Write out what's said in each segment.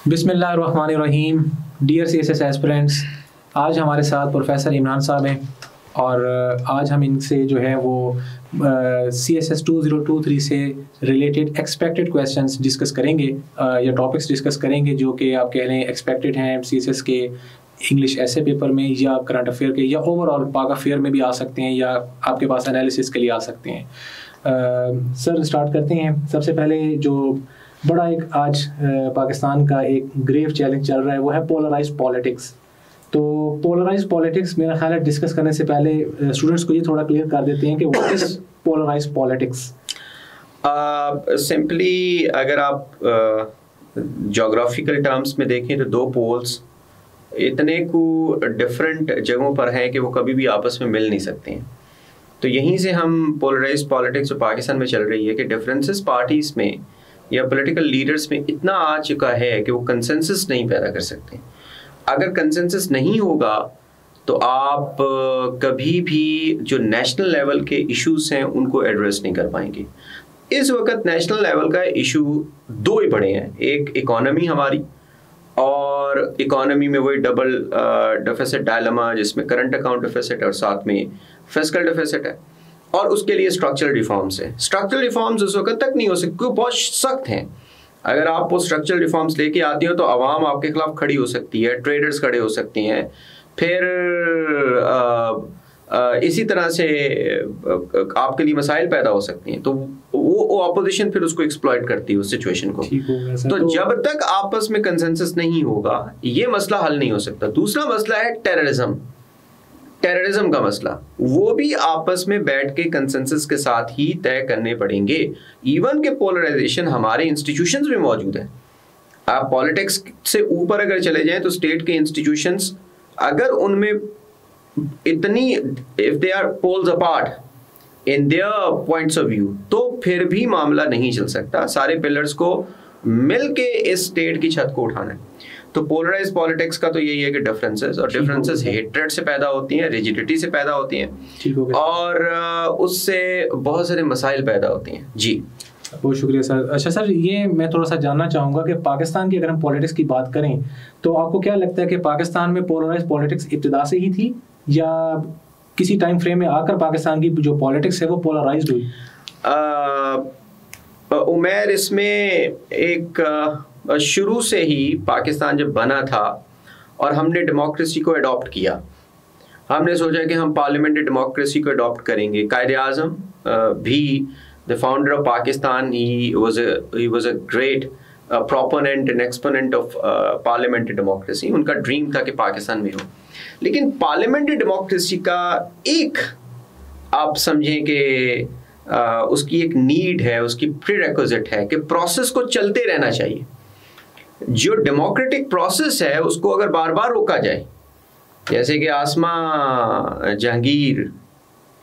बिस्मिल्लाहिर्रहमानिर्रहीम। Dear CSS aspirants, आज हमारे साथ प्रोफेसर इमरान साहब हैं और आज हम इनसे जो है वो CSS 2023 से रिलेटेड एक्सपेक्टेड क्वेश्चंस डिस्कस करेंगे या टॉपिक्स डिस्कस करेंगे जो कि आप कह लें एक्सपेक्टेड हैं CSS के इंग्लिश ऐसे पेपर में या करंट अफेयर के या ओवरऑल पाक अफेयर में भी आ सकते हैं या आपके पास एनालिसिस के लिए आ सकते हैं। सर स्टार्ट करते हैं। सबसे पहले जो बड़ा एक आज पाकिस्तान का एक ग्रेव चैलेंज चल रहा है वो है पोलराइज्ड पॉलिटिक्स। तो पोलराइज्ड पॉलिटिक्स मेरा ख्याल है डिस्कस करने से पहले स्टूडेंट्स को ये थोड़ा क्लियर कर देते हैं कि what is polarised politics. Simply अगर आप ज्योग्राफिकल टर्म्स में देखें तो दो पोल्स इतने को डिफरेंट जगहों पर हैं कि वो कभी भी आपस में मिल नहीं सकते हैं। तो यहीं से हम पोलराइज्ड पॉलिटिक्स जो पाकिस्तान में चल रही है कि डिफरेंसेस पार्टीज में या पॉलिटिकल लीडर्स में इतना आ चुका है कि वो कंसेंसस नहीं पैदा कर सकते। अगर कंसेंसस नहीं होगा तो आप कभी भी जो नेशनल लेवल के इश्यूज हैं उनको एड्रेस नहीं कर पाएंगे। इस वक्त नेशनल लेवल का इशू दो ही बड़े हैं, एक इकोनॉमी हमारी और इकोनॉमी में वही डबल डेफिसिट डायलेमा जिसमें करंट अकाउंट डेफिसिट और साथ में फिस्कल डेफिसिट है, और उसके लिए स्ट्रक्चरल रिफॉर्म्स है। स्ट्रक्चरल रिफॉर्म्स उस वक्त तक नहीं हो सकते क्योंकि बहुत सख्त हैं। अगर आप वो स्ट्रक्चरल रिफॉर्म्स लेके आती हो तो आवाम आपके खिलाफ खड़ी हो सकती है, ट्रेडर्स खड़े हो सकती हैं, फिर इसी तरह से आपके लिए मसाइल पैदा हो सकती हैं। तो वो अपोजिशन फिर उसको एक्सप्लॉइट करती है उस सिचुएशन को। तो जब तक आपस में कंसेंसस नहीं होगा ये मसला हल नहीं हो सकता। दूसरा मसला है टेररिज्म का मसला, वो भी आपस में बैठ के कंसेंसस के साथ ही तय करने पड़ेंगे। इवन के पोलराइजेशन हमारे इंस्टीट्यूशंस में मौजूद है। आप पॉलिटिक्स से ऊपर अगर चले जाएं तो स्टेट के इंस्टीट्यूशंस अगर उनमें इतनी if they are poles apart in their points of view तो फिर भी मामला नहीं चल सकता। सारे पिलर्स को मिल के इस स्टेट की छत को उठाना है। तो पोलराइज्ड पॉलिटिक्स का तो यही है कि डिफरेंसेस हेट्रेड से पैदा होती हैं, रिजिडिटी से पैदा होती हैं और उससे बहुत सारे मसाइल पैदा होती हैं। जी बहुत शुक्रिया सर। अच्छा सर, ये मैं थोड़ा सा जानना चाहूँगा कि पाकिस्तान की अगर हम पॉलिटिक्स की बात करें तो आपको क्या लगता है कि पाकिस्तान में पोलराइज्ड पॉलिटिक्स इब्तिदा से ही थी या किसी टाइम फ्रेम में आकर पाकिस्तान की जो पॉलिटिक्स है वो पोलराइज्ड हुई? उमर इसमें एक शुरू से ही पाकिस्तान जब बना था और हमने डेमोक्रेसी को अडॉप्ट किया, हमने सोचा कि हम पार्लियामेंट्री डेमोक्रेसी को अडॉप्ट करेंगे। कायदे आज़म भी the founder of Pakistan, he was a great proponent and exponent of parliamentary democracy. उनका ड्रीम था कि पाकिस्तान में हो, लेकिन पार्लियामेंट्री डेमोक्रेसी का एक आप समझें कि उसकी एक नीड है, उसकी प्रीरेक्विजिट है कि प्रोसेस को चलते रहना चाहिए। जो डेमोक्रेटिक प्रोसेस है उसको अगर बार बार रोका जाए, जैसे कि आसमा जहांगीर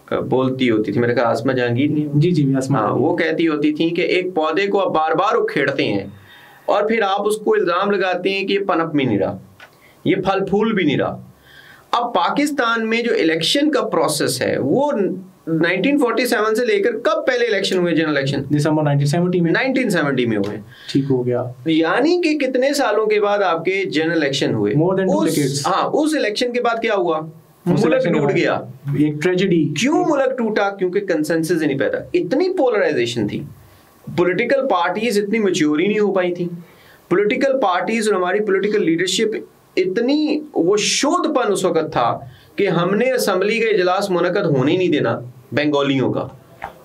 बोलती होती थी, मेरे ख्याल आसमा जहांगीर नहीं, जी आसमा, हाँ, वो कहती होती थी कि एक पौधे को आप बार बार उखेड़ते हैं और फिर आप उसको इल्जाम लगाते हैं कि ये पनप भी नहीं रहा, ये फल फूल भी नहीं रहा। अब पाकिस्तान में जो इलेक्शन का प्रोसेस है वो 1947 से लेकर कब पहले इलेक्शन हुए? जनरल इलेक्शन दिसंबर 1970 में हुए। ठीक हो गया। यानी कि कितने सालों के बाद आपके जनरल इलेक्शन हुए? More than 2 decades। हाँ, उस इलेक्शन के बाद क्या हुआ? मुल्क टूट गया। एक ट्रेजेडी। क्यों मुल्क टूटा? क्योंकि कंसेंसस ही नहीं पैदा। इतनी पोलराइजेशन थी, पॉलिटिकल पार्टीज इतनी मैच्योर ही नहीं हो पाई थी। पॉलिटिकल पार्टीज और हमारी पॉलिटिकल लीडरशिप इतनी वो शोधपन उस वक्त था कि हमने असेंबली का इजलास मुनक्कद होने ही नहीं देना बंगालियों का।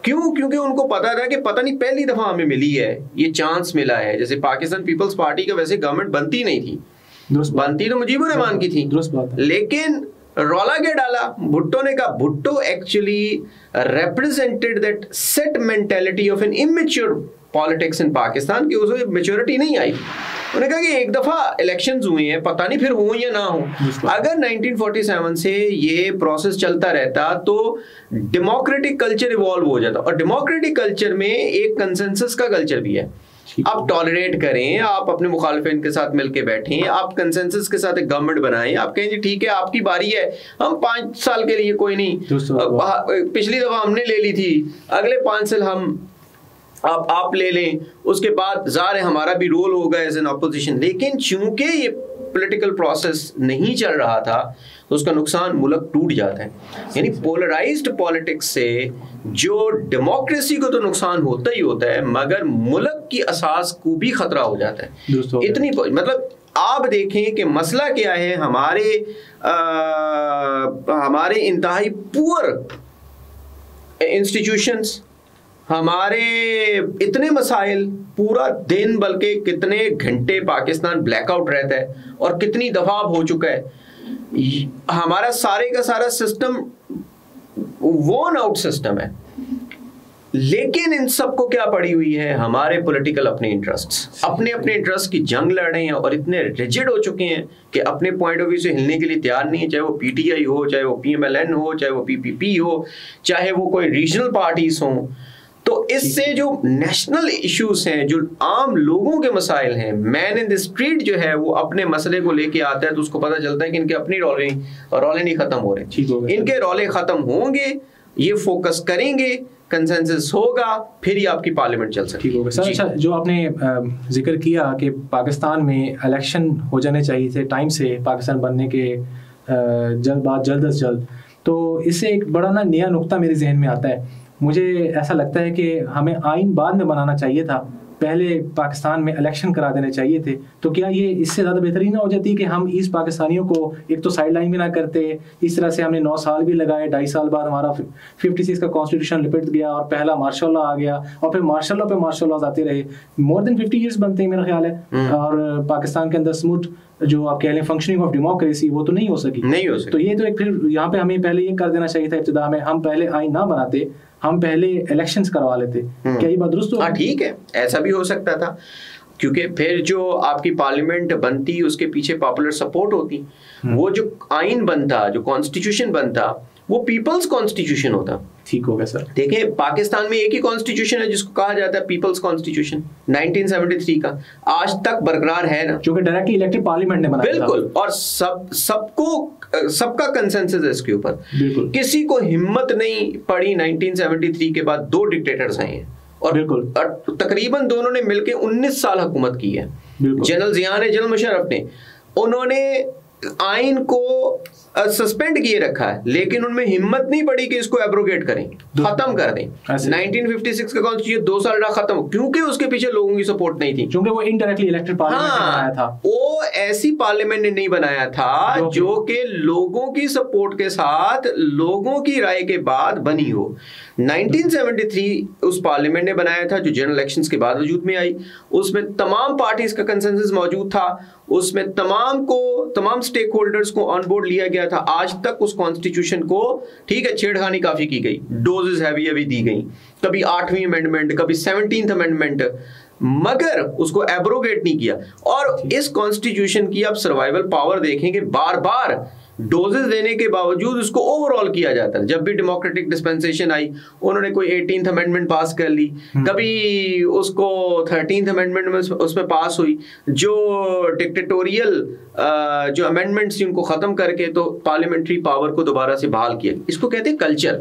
क्यों? क्योंकि उनको पता था कि पता नहीं पहली दफा हमें मिली है, ये चांस मिला है। जैसे पाकिस्तान पीपल्स पार्टी का वैसे गवर्नमेंट बनती नहीं थी, बनती तो मुजीबुर रहमान की थी, लेकिन रौला क्या डाला भुट्टो ने? कहा Bhutto actually represented that set mentality of an immature politics in Pakistan की उसमें मेच्योरिटी नहीं आई। उन्होंने कहा कि एक दफा इलेक्शंस हुए हैं, पता नहीं फिर हो या ना हो। अगर 1947 से ये प्रोसेस चलता रहता तो डेमोक्रेटिक कल्चर इवॉल्व हो जाता, और डेमोक्रेटिक कल्चर में एक कंसेंसस का कल्चर भी है। आप टॉलरेट करें, आप अपने मुखालिफिन के साथ मिलके बैठें, आप कंसेंसस के साथ एक गवर्नमेंट बनाएं, आप कहें जी ठीक है आपकी बारी है, हम 5 साल के लिए कोई नहीं, पिछली दफा हमने ले ली थी, अगले 5 साल हम आप ले लें, उसके बाद ज़ाहिर है हमारा भी रोल होगा एज एन अपोजिशन, लेकिन चूंकि ये पॉलिटिकल प्रोसेस नहीं चल रहा था तो उसका नुकसान मुल्क टूट जाता है। यानी पोलराइज्ड पॉलिटिक्स से जो डेमोक्रेसी को तो नुकसान होता ही होता है, मगर मुल्क की असास को भी खतरा हो जाता है। इतनी मतलब आप देखें कि मसला क्या है, हमारे इंतहाई पुअर इंस्टीट्यूशंस, हमारे इतने मसाइल, पूरा दिन बल्कि कितने घंटे पाकिस्तान ब्लैकआउट रहता है और कितनी दफा हो चुका है। हमारा सारे का सारा सिस्टम वॉर्न आउट सिस्टम है, लेकिन इन सबको क्या पड़ी हुई है, हमारे पॉलिटिकल अपने इंटरेस्ट की जंग लड़ रहे हैं और इतने रिजिड हो चुके हैं कि अपने पॉइंट ऑफ व्यू से हिलने के लिए तैयार नहीं है, चाहे वो पीटीआई हो, चाहे वो पीएमएलएन हो, चाहे वो पीपीपी हो, चाहे वो कोई रीजनल पार्टीज हों। तो इससे जो नेशनल इश्यूज हैं, जो आम लोगों के मसाइल हैं, मैन इन द स्ट्रीट जो है वो अपने मसले को लेके आता है तो उसको पता चलता है कि इनके अपनी रौले नहीं खत्म हो रहे। इनके रौले खत्म होंगे, ये फोकस करेंगे, कंसेंसस होगा, फिर ही आपकी पार्लियामेंट चल सकती है। सर अच्छा, जो आपने जिक्र किया कि पाकिस्तान में इलेक्शन हो जाने चाहिए थे टाइम से पाकिस्तान बनने के जल्द अज जल्द, तो इससे एक बड़ा ना नया नुक्ता मेरे जहन में आता है। मुझे ऐसा लगता है कि हमें आइन बाद में बनाना चाहिए था, पहले पाकिस्तान में इलेक्शन करा देने चाहिए थे। तो क्या ये इससे ज़्यादा बेहतरीन ना हो जाती कि हम इस पाकिस्तानियों को एक तो साइड लाइन भी ना करते, इस तरह से हमने 9 साल भी लगाए, 2.5 साल बाद हमारा 56 का कॉन्स्टिट्यूशन लिपट गया और पहला मार्शल लॉ आ गया और फिर मार्शल लॉ पे मार्शल लॉज आते रहे, मोर देन 50 ईयर्स बनते हैं मेरा ख्याल है, और पाकिस्तान के अंदर स्मूथ जो आप कह लें फंक्शनिंग ऑफ डेमोक्रेसी वो तो नहीं हो सकी। तो ये तो एक फिर यहाँ पे हमें पहले ये कर देना चाहिए था इब्तिदा में, हम पहले आइन ना बनाते, हम पहले इलेक्शंस करवा लेते। क्या ये बात दुरुस्त हो? ठीक है, ऐसा भी हो सकता था, क्योंकि फिर जो आपकी पार्लियामेंट बनती उसके पीछे पॉपुलर सपोर्ट होती, वो जो आइन बनता, जो कॉन्स्टिट्यूशन बनता, वो पीपल्स कॉन्स्टिट्यूशन होता। ठीक हो गया सर। देखिए पाकिस्तान में एक ही कॉन्स्टिट्यूशन है जिसको कहा जाता है पीपल्स कॉन्स्टिट्यूशन, 1973 का, आज तक बरकरार है ना, जो कि डायरेक्टली इलेक्टेड पार्लियामेंट ने बनाया। बिल्कुल, और सबका कंसेंसस है इसके ऊपर। किसी को हिम्मत नहीं पड़ी 1973 के बाद 2 डिक्टेटर्स आए हैं और तकरीबन दोनों ने मिलकर 19 साल हुकूमत की है। जनरल जिया ने, जनरल मुशर्रफ ने, उन्होंने आइन को सस्पेंड किए रखा है, लेकिन उनमें हिम्मत नहीं पड़ी कि इसको एब्रोगेट करें, खत्म कर दें। 1956 का कॉन्स्टिट्यूशन 2 साल रहा खत्म, क्योंकि उसके पीछे लोगों की सपोर्ट नहीं थी, क्योंकि वो इनडायरेक्टली इलेक्टेड पार्लियामेंट ने बनाया था। वो ऐसी पार्लियामेंट ने नहीं बनाया था जो कि लोगों की सपोर्ट के साथ, लोगों की राय के बाद बनी हो। 1973 उस पार्लियामेंट ने बनाया था जो जनरल इलेक्शंस के बाद वजूद में आई। उसमें तमाम पार्टीज का कंसेंसस मौजूद था, उसमें तमाम स्टेक होल्डर्स को ऑन बोर्ड लिया गया था। आज तक उस कॉन्स्टिट्यूशन को, ठीक है, छेड़खानी काफी की गई, डोजेस हैवी दी गई, कभी 8वीं अमेंडमेंट, कभी 17th अमेंडमेंट, मगर उसको एब्रोगेट नहीं किया। और इस कॉन्स्टिट्यूशन की आप सर्वाइवल पावर देखेंगे, बार बार डोजेस देने के बावजूद उसको ओवरऑल किया जाता है। जब भी डेमोक्रेटिक डिस्पेंसेशन आई, उन्होंने कोई 18th अमेंडमेंट पास कर ली, कभी उसको 13th अमेंडमेंट में उसमें पास हुई, जो डिक्टेटोरियल जो अमेंडमेंट्स थी उनको खत्म करके तो पार्लियामेंट्री पावर को दोबारा से बहाल किया। इसको कहते हैं कल्चर।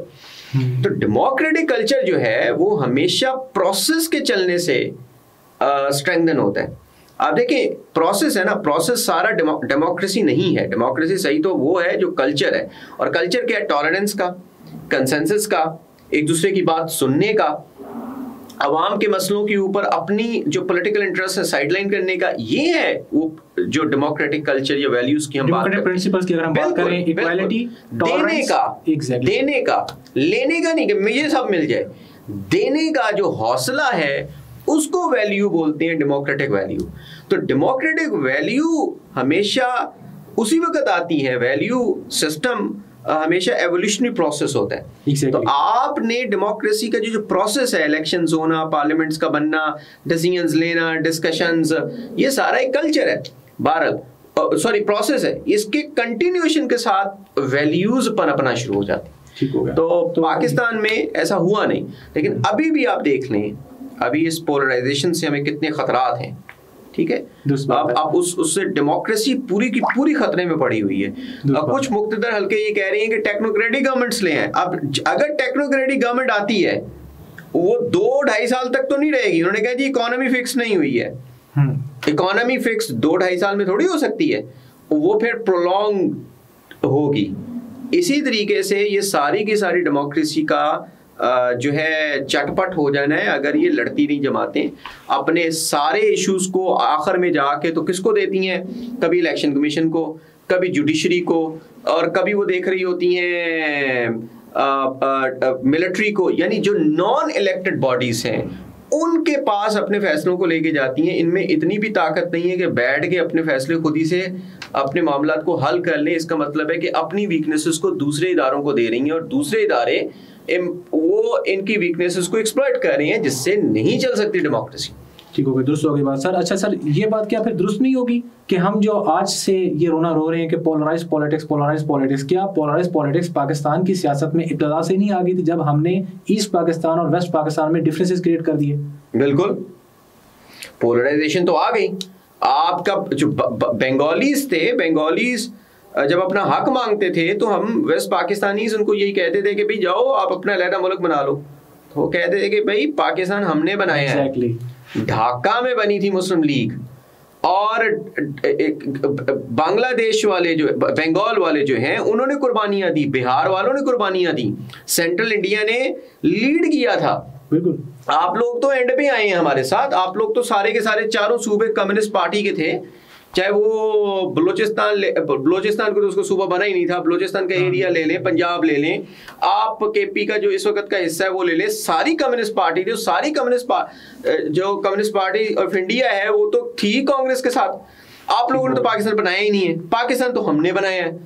तो डेमोक्रेटिक कल्चर जो है वो हमेशा प्रोसेस के चलने से स्ट्रेंथन होता है। आप देखें, प्रोसेस है ना, प्रोसेस सारा डेमोक्रेसी नहीं है। डेमोक्रेसी सही तो वो है जो कल्चर है, और कल्चर क्या है? टॉलरेंस का, कंसेंसस का, एक दूसरे की बात सुनने का, अवाम के मसलों के ऊपर अपनी जो पॉलिटिकल इंटरेस्ट है साइडलाइन करने का। ये है वो जो डेमोक्रेटिक कल्चर या वैल्यूज की हम बात करें, प्रिंसिपल्स की अगर हम बात करें, इक्वालिटी, देने का, देने का, लेने का नहीं कि मुझे सब मिल जाए, देने का जो हौसला है उसको वैल्यू बोलते हैं, डेमोक्रेटिक वैल्यू। तो डेमोक्रेटिक वैल्यू हमेशा उसी वक्त आती है, वैल्यू सिस्टम हमेशा एवोल्यूशनरी प्रोसेस होता है। exactly. तो आपने डेमोक्रेसी का जो प्रोसेस है, इलेक्शंस होना, पार्लियामेंट्स का बनना, डिसीजंस लेना, डिस्कशंस, ये सारा एक कल्चर है, प्रोसेस है। इसके कंटिन्यूएशन के साथ वैल्यूज पनपना शुरू हो जाती है। ठीक हो गया। तो पाकिस्तान में ऐसा हुआ नहीं, लेकिन अभी भी आप देख लें, अभी इस पोलराइजेशन से हमें कितने खतरात हैं। ठीक है, अब उससे डेमोक्रेसी पूरी की पूरी खतरे में पड़ी हुई है। अब कुछ मुक्तदर हल्के ये कह रही हैं कि टेक्नोक्रेटिक गवर्नमेंट्स ले हैं। अब अगर टेक्नोक्रेटिक गवर्नमेंट आती है वो 2-2.5 साल तक तो नहीं रहेगी। उन्होंने कहा जी इकोनॉमी फिक्स नहीं हुई है। इकोनॉमी फिक्स 2-2.5 साल में थोड़ी हो सकती है, वो फिर प्रोलॉन्ग होगी। इसी तरीके से ये सारी की सारी डेमोक्रेसी का जो है चटपट हो जाना है अगर ये लड़ती नहीं जमातें अपने सारे इश्यूज को आखिर में जाके तो किसको देती हैं, कभी इलेक्शन कमीशन को, कभी जुडिशरी को, और कभी वो देख रही होती हैं मिलिट्री को, यानी जो नॉन इलेक्टेड बॉडीज हैं उनके पास अपने फैसलों को लेके जाती हैं। इनमें इतनी भी ताकत नहीं है कि बैठ के अपने फैसले खुद ही से अपने मामलात को हल कर लें। इसका मतलब है कि अपनी वीकनेसेस को दूसरे इदारों को दे रही हैं और दूसरे इदारे वो इनकी वीकनेसेस को एक्सप्लॉइट कर रहे हैं, जिससे नहीं चल सकती डेमोक्रेसी। ठीक हो गई, दुरुस्त हो गई बात सर। अच्छा सर, ये बात क्या फिर दुरुस्त नहीं होगी कि हम जो आज से ये रोना रो रहे हैं कि पोलराइज पॉलिटिक्स, क्या पोलराइज पॉलिटिक्स पाकिस्तान की सियासत में इब्तदा से नहीं आ गई थी जब हमने ईस्ट पाकिस्तान और वेस्ट पाकिस्तान में डिफरेंसेस क्रिएट कर दिए? बिल्कुल, पोलराइजेशन तो आ गई। आपका जो बंगालीज थे, बंगालीज जब अपना हक मांगते थे तो हम वेस्ट पाकिस्तानीज उनको यही कहते थे कि भाई जाओ आप अपना अलहदा मुल्क बना लो। तो वो कहते थे कि भाई पाकिस्तान हमने बनाया है। ढाका में बनी थी मुस्लिम लीग, और बांग्लादेश वाले जो बंगाल वाले जो हैं उन्होंने कुर्बानियां दी, बिहार वालों ने कुर्बानियां दी, सेंट्रल इंडिया ने लीड किया था। बिल्कुल, आप लोग तो एंड पे आए हैं हमारे साथ। आप लोग तो सारे के सारे चारों सूबे कम्युनिस्ट पार्टी के थे, चाहे वो बलोचिस्तान को तो उसको सूबा बना ही नहीं था, बलोचिस्तान का एरिया ले लें, पंजाब ले लें, आप केपी का जो इस वक्त का हिस्सा है वो ले लें, सारी कम्युनिस्ट पार्टी थी। सारी जो कम्युनिस्ट पार्टी ऑफ इंडिया है वो तो थी कांग्रेस के साथ। आप लोगों ने तो पाकिस्तान बनाया ही नहीं है, पाकिस्तान तो हमने बनाया है।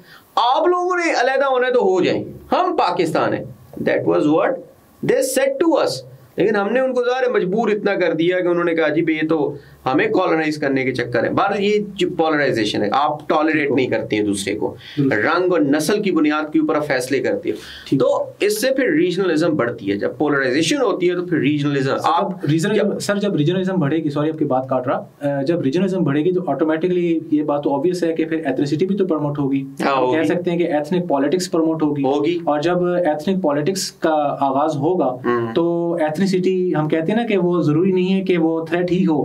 आप लोगों ने अलहदा होना है तो हो जाए, हम पाकिस्तान है। That was what they said to us. लेकिन हमने उनको ज़ाहिर मजबूर इतना कर दिया कि उन्होंने कहा जी ये तो हमें कॉलोनाइज करने के चक्कर है। बार ये जो पोलराइजेशन है, आप टॉलरेट नहीं करते हैं दूसरे को, रंग और नस्ल की बुनियाद के ऊपर आप फैसले करते हो, तो इससे फिर रीजनलिज्म बढ़ती है। जब पोलराइजेशन होती है तो फिर रीजनलिज्म जब रीजनलिज्म बढ़ेगी, सॉरी आपकी बात काट रहा, जब रीजनलिज्म बढ़ेगी तो ऑटोमेटिकली ये बात तो ऑब्वियस है कि फिर एथनिसिटी भी तो प्रमोट होगी। कह सकते हैं कि एथनिक पॉलिटिक्स प्रमोट होगी, और जब एथनिक पॉलिटिक्स का आगाज होगा तो एथनिसिटी, हम कहते हैं ना कि वो जरूरी नहीं है कि वो थ्रेट ही हो,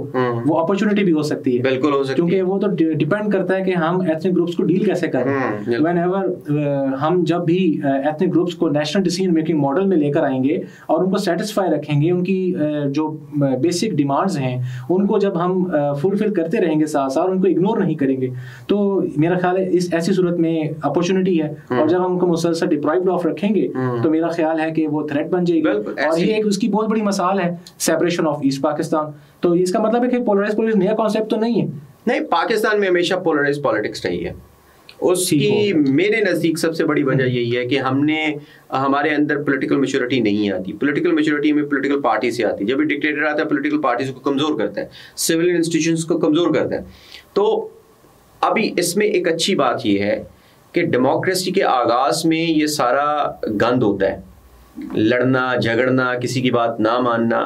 वो अपॉर्चुनिटी भी हो सकती है। बिल्कुल हो सकती है, क्योंकि वो तो डिपेंड करता है कि हम एथनिक ग्रुप्स को डील कैसे करें। व्हेनेवर हम जब भी एथनिक ग्रुप्स को नेशनल डिसीजन मेकिंग मॉडल में लेकर आएंगे और उनको सेटिस्फाई रखेंगे, उनकी जो बेसिक डिमांड्स हैं उनको जब हम फुलफिल करते रहेंगे साथ साथ, उनको इग्नोर नहीं करेंगे, तो मेरा ख्याल है इस ऐसी सूरत में अपॉर्चुनिटी है। और जब हम उनको मुसलसल डिप्राइव्ड ऑफ रखेंगे तो मेरा ख्याल है कि वो थ्रेट बन जाएगी। और ये एक उसकी बहुत बड़ी मिसाल है सेपरेशन ऑफ ईस्ट पाकिस्तान। तो इसका मतलब है कि पोलराइज पॉलिटिक्स नया कॉन्सेप्ट तो नहीं है। नहीं, पाकिस्तान में हमेशा पोलराइज पॉलिटिक्स रही है। उसकी मेरे नज़दीक सबसे बड़ी वजह यही है कि हमारे अंदर पॉलिटिकल मैच्योरिटी नहीं आती। पॉलिटिकल मैच्योरिटी में पॉलिटिकल पार्टी से आती है। जब भी डिक्टेटर आता है पॉलिटिकल पार्टीज को कमज़ोर करता है, सिविल इंस्टीट्यूशंस को कमज़ोर करता है। तो अभी इसमें एक अच्छी बात यह है कि डेमोक्रेसी के आगाज़ में ये सारा गंद होता है, लड़ना झगड़ना, किसी की बात ना मानना,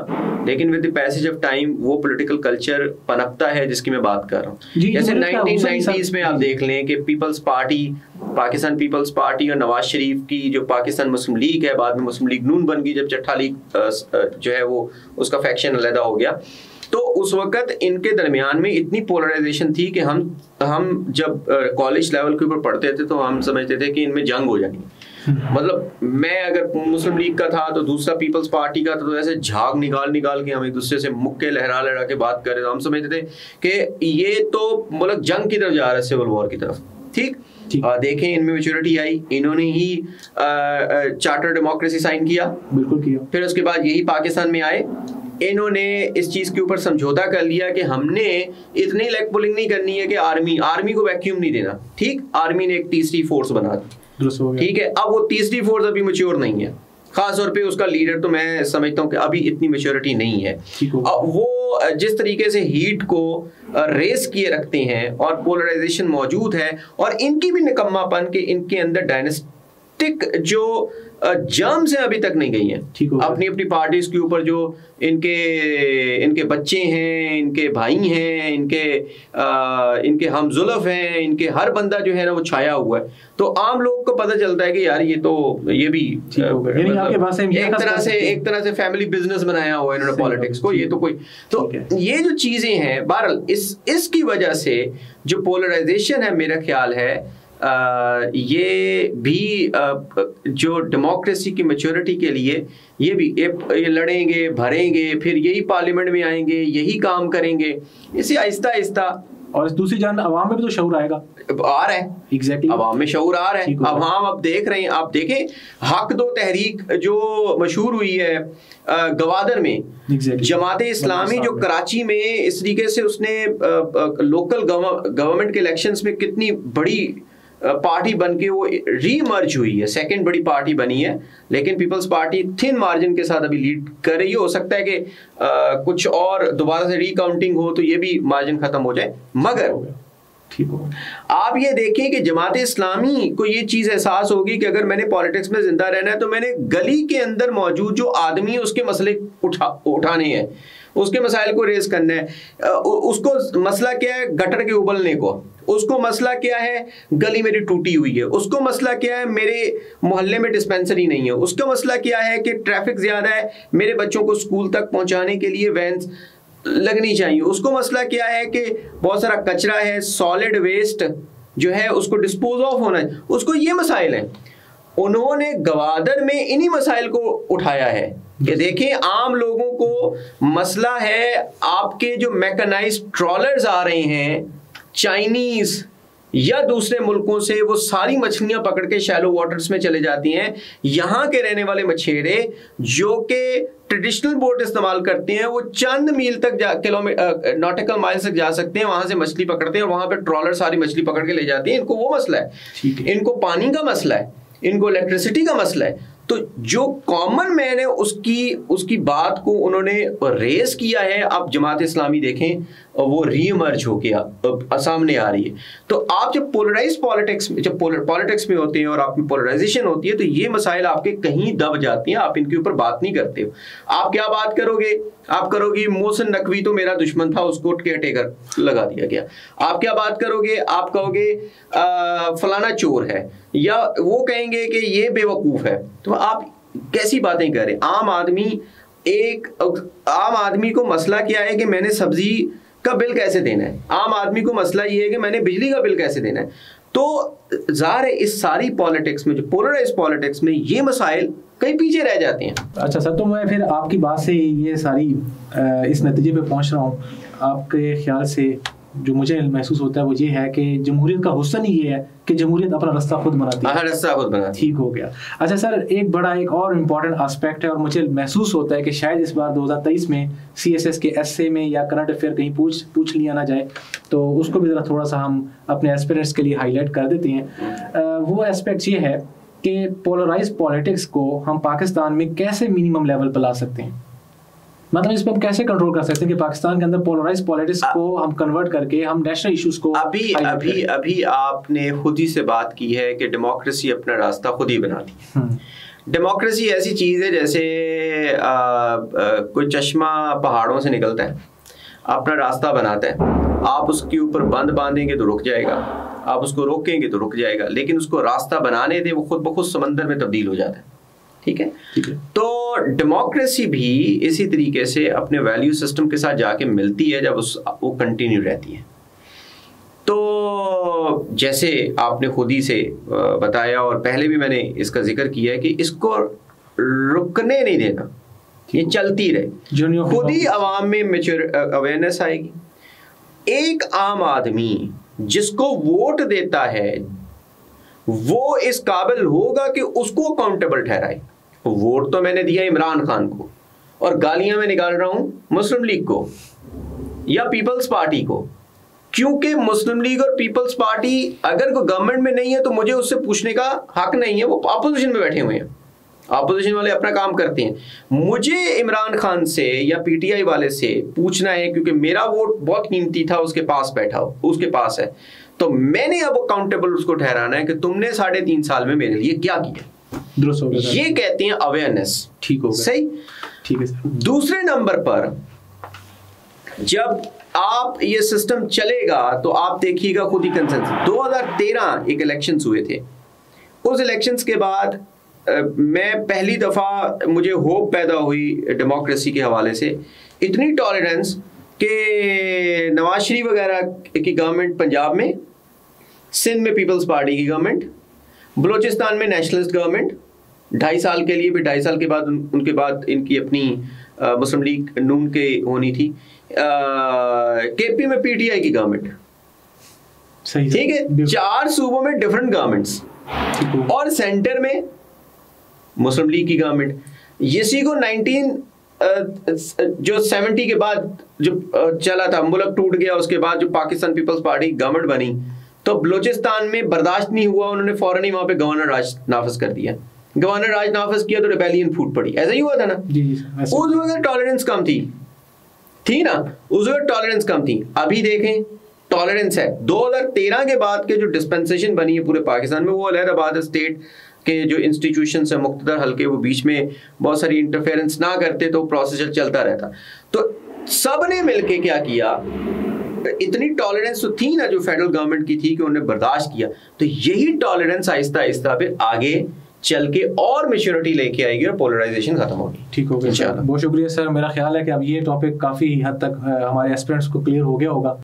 लेकिन with the passage of time वो पॉलिटिकल कल्चर पनपता है जिसकी मैं बात कर रहा हूँ। जैसे 1990s में आप देख लें कि people's party, Pakistan people's party और नवाज शरीफ की जो पाकिस्तान मुस्लिम लीग है, बाद में मुस्लिम लीग नून बन गई जब चट्ठा लीग जो है वो उसका फैक्शन अलहदा हो गया। तो उस वक्त इनके दरमियान में इतनी पोलराइजेशन थी कि हम जब कॉलेज लेवल के ऊपर पढ़ते थे तो हम समझते थे कि इनमें जंग हो जाएगी। मतलब मैं अगर मुस्लिम लीग का था तो दूसरा पीपल्स पार्टी का था, तो ऐसे झाग निकाल के हम एक दूसरे से मुक्के लहरा के बात कर रहे थे। हम समझते थे कि ये तो मुल्क जंग की तरफ जा रहा है, सिविल वॉर की तरफ। ठीक देखें, इनमें मैच्योरिटी आई, इन्होंने ही चार्टर डेमोक्रेसी साइन किया, बिल्कुल किया। फिर उसके बाद यही पाकिस्तान में आए, इन्होंने इस चीज के ऊपर समझौता कर लिया कि हमने इतनी लेग पुलिंग नहीं करनी है कि आर्मी को वैक्यूम नहीं देना। ठीक, आर्मी ने एक तीसरी फोर्स बना दी। ठीक है, अब वो तीसरी फोर्स अभी मैच्योर नहीं है, खास तौर पे उसका लीडर तो मैं समझता हूँ कि अभी इतनी मैच्योरिटी नहीं है। वो जिस तरीके से हीट को रेस किए रखते हैं और पोलराइजेशन मौजूद है, और इनकी भी निकम्मापन के इनके अंदर बेसिक जो जर्म्स हैं अभी तक नहीं गई हैं अपनी अपनी पार्टीज के ऊपर। जो इनके बच्चे हैं, इनके भाई हैं, इनके हमजुल्फ हैं, इनके हर बंदा जो है ना वो छाया हुआ है। तो आम लोग को पता चलता है कि यार ये भी एक तरह से फैमिली बिजनेस बनाया हुआ है इन्होंने पॉलिटिक्स को। ये तो कोई ये जो चीजें हैं बहरहाल इसकी वजह से जो पोलराइजेशन है मेरा ख्याल है ये भी जो डेमोक्रेसी की मैच्योरिटी के लिए ये लड़ेंगे भरेंगे, फिर यही पार्लियामेंट में आएंगे, यही काम करेंगे, इसे आहिस्ता आहिस्ता। और दूसरी जान अवाम में भी तो शऊर आएगा, आ रहा है एग्जैक्टली अवाम में शऊर आ रहा है। अवाम अब देख रहे हैं, आप देखें हक दो तहरीक जो मशहूर हुई है गवादर में, जमात इस्लामी जो कराची में इस तरीके से उसने लोकल गवर्नमेंट के इलेक्शंस में कितनी बड़ी पार्टी बन के वो रीमर्ज हुई है, सेकंड बड़ी पार्टी बनी है, लेकिन पीपल्स पार्टी थिन मार्जिन के साथ अभी लीड कर रही है। हो सकता है कि कुछ और दोबारा से रिकाउंटिंग हो तो ये भी मार्जिन खत्म हो जाए। मगर ठीक हो, आप ये देखें कि जमात इस्लामी को ये चीज एहसास होगी कि अगर मैंने पॉलिटिक्स में जिंदा रहना है तो मैंने गली के अंदर मौजूद जो आदमी है उसके मसले उठाने हैं, उसके मसाइल को रेज करना है। उसको मसला क्या है गटर के उबलने को, उसको मसला क्या है गली मेरी टूटी हुई है, उसको मसला क्या है मेरे मोहल्ले में डिस्पेंसरी नहीं है, उसका मसला क्या है कि ट्रैफिक ज्यादा है, मेरे बच्चों को स्कूल तक पहुंचाने के लिए वैन्स लगनी चाहिए, उसको मसला क्या है कि बहुत सारा कचरा है, सॉलिड वेस्ट जो है उसको डिस्पोज ऑफ होना है, उसको ये मसाइल हैं। उन्होंने गवादर में इन्हीं मसाइल को उठाया है कि देखें आम लोगों को मसला है आपके जो मैकेनाइज्ड ट्रॉलर्स आ रहे हैं चाइनीज या दूसरे मुल्कों से, वो सारी मछलियां पकड़ के शैलो वाटर्स में चले जाती हैं। यहाँ के रहने वाले मछेरे जो कि ट्रेडिशनल बोट इस्तेमाल करते हैं वो चंद मील तक किलोमीटर नॉटिकल माइल्स तक जा सकते हैं, वहां से मछली पकड़ते हैं और वहां पे ट्रॉलर सारी मछली पकड़ के ले जाती हैं। इनको वो मसला है, इनको पानी का मसला है, इनको इलेक्ट्रिसिटी का मसला है। तो जो कॉमन मैन है उसकी बात को उन्होंने रेस किया है। आप जमात इस्लामी देखें वो रीमर्ज हो गया सामने आ रही है। तो आप जब पोलराइज पॉलिटिक्स में होते हैं और आप में पोलराइजेशन होती है तो ये मसाइल आपके कहीं दब जाती हैं, आप इनके ऊपर बात नहीं करते हो। आप क्या बात करोगे, आप करोगे मोहसिन नकवी तो मेरा दुश्मन था, उसको केयरटेकर लगा दिया गया। आप क्या बात करोगे, आप कहोगे फलाना चोर है, या वो कहेंगे कि ये बेवकूफ है। तो आप कैसी बातें कर रहे हैं? आम आदमी को मसला क्या है कि मैंने सब्जी का बिल कैसे देना है, आम आदमी को मसला ये है कि मैंने बिजली का बिल कैसे देना है। तो ज़ाहिर है इस सारी पॉलिटिक्स में, जो पोलराइज पॉलिटिक्स में, ये मसाइल कहीं पीछे रह जाते हैं। अच्छा सर, तो मैं फिर आपकी बात से ये सारी इस नतीजे पे पहुंच रहा हूँ, आपके ख्याल से जो मुझे महसूस होता है वो ये है कि जमहूरियत का हुस्न ही ये है कि जमहूरियत अपना रास्ता खुद बनाती है। रास्ता खुद बनाती है। ठीक हो गया। अच्छा सर, एक और इम्पॉर्टेंट एस्पेक्ट है और मुझे महसूस होता है कि शायद इस बार 2023 में CSS के एसए में या करंट अफेयर कहीं पूछ लिया ना जाए, तो उसको भी ज़रा थोड़ा सा हम अपने एस्पिरेंट्स के लिए हाईलाइट कर देते हैं। वो एस्पेक्ट ये है कि पोलराइज पॉलिटिक्स को हम पाकिस्तान में कैसे मिनिमम लेवल पर ला सकते हैं, मतलब इस पर हम कैसे कंट्रोल कर सकते हैं कि पाकिस्तान के अंदर पोलराइज पॉलिटिक्स को हम कन्वर्ट करके हम नेशनल इश्यूज को अभी आपने खुद ही से बात की है कि डेमोक्रेसी अपना रास्ता खुद ही बनाती है। डेमोक्रेसी ऐसी चीज़ है जैसे कोई चश्मा पहाड़ों से निकलता है, अपना रास्ता बनाता है, आप उसके ऊपर बंद बांधेंगे तो रुक जाएगा, आप उसको रोकेंगे तो रुक जाएगा, लेकिन उसको रास्ता बनाने दें वो खुद ब खुद समंदर में तब्दील हो जाता है। ठीक है। तो डेमोक्रेसी भी इसी तरीके से अपने वैल्यू सिस्टम के साथ जाके मिलती है जब वो कंटिन्यू रहती है। तो जैसे आपने खुद ही से बताया और पहले भी मैंने इसका जिक्र किया है कि इसको रुकने नहीं देना, ये चलती रहे, खुद ही अवाम में मैच्योर अवेयरनेस आएगी। एक आम आदमी जिसको वोट देता है वो इस काबिल होगा कि उसको अकाउंटेबल ठहराए। वोट तो मैंने दिया इमरान खान को और गालियां मैं निकाल रहा हूं मुस्लिम लीग को या पीपल्स पार्टी को, क्योंकि मुस्लिम लीग और पीपल्स पार्टी अगर कोई गवर्नमेंट में नहीं है तो मुझे उससे पूछने का हक नहीं है, वो अपोजिशन में बैठे हुए हैं, अपोजिशन वाले अपना काम करते हैं। मुझे इमरान खान से या PTI वाले से पूछना है क्योंकि मेरा वोट बहुत कीमती था, उसके पास बैठा हो, उसके पास है, तो मैंने अब अकाउंटेबल उसको ठहराना है कि तुमने 3.5 साल में मेरे लिए क्या किया। दुरुस्त हो गया सर। ये कहते हैं अवेयरनेस। ठीक हो गया। सही, ठीक है सर। दूसरे नंबर पर जब आप ये सिस्टम चलेगा तो आप देखिएगा खुद ही कंसेंसस। 2013 एक इलेक्शंस हुए थे, उस इलेक्शंस के बाद मैं पहली दफा मुझे होप पैदा हुई डेमोक्रेसी के हवाले से। इतनी टॉलरेंस कि नवाज शरीफ वगैरह की गवर्नमेंट पंजाब में, सिंध में पीपल्स पार्टी की गवर्नमेंट, बलूचिस्तान में नेशनलिस्ट गवर्नमेंट 2.5 साल के लिए, भी 2.5 साल के बाद उनके बाद इनकी अपनी मुस्लिम लीग नून के होनी थी, केपी में पीटीआई की गवर्नमेंट। सही, ठीक है, 4 सूबों में डिफरेंट गवर्नमेंट्स और सेंटर में मुस्लिम लीग की गवर्नमेंट। इसी को 1970 के बाद जो चला था, मुल्क टूट गया, उसके बाद जो पाकिस्तान पीपल्स पार्टी गवर्नमेंट बनी तो बलूचिस्तान में बर्दाश्त नहीं हुआ, उन्होंने फौरन ही वहां पे गवर्नर राज नाफिज कर दिया। गवर्नर राज नाफिज किया तो रिबेलियन फूट पड़ी। ऐसा ही हुआ था ना। उस वक्त टॉलरेंस कम थी ना, उस वक्त टॉलरेंस कम थी। अभी देखें टॉलरेंस है। 2013 के बाद के जो डिस्पेंसेशन बनी है पूरे पाकिस्तान में, वो अलहदा बात है। स्टेट के जो इंस्टीट्यूशन है मुख्तदर हल्के, वो बीच में बहुत सारी इंटरफेरेंस ना करते तो प्रोसेस चलता रहता। तो सब ने मिलके क्या किया, इतनी टॉलरेंस तो थी ना जो फेडरल गवर्नमेंट की थी कि उन्होंने बर्दाश्त किया। तो यही टॉलरेंस आहिस्ता आहिस्ता फिर आगे चल के और मैच्योरिटी लेके आएगी और पोलराइजेशन खत्म होगी। ठीक हो गया, बहुत शुक्रिया सर। मेरा ख्याल है कि अब ये टॉपिक काफी हद तक हमारे एस्पिरेंट्स को क्लियर हो गया होगा।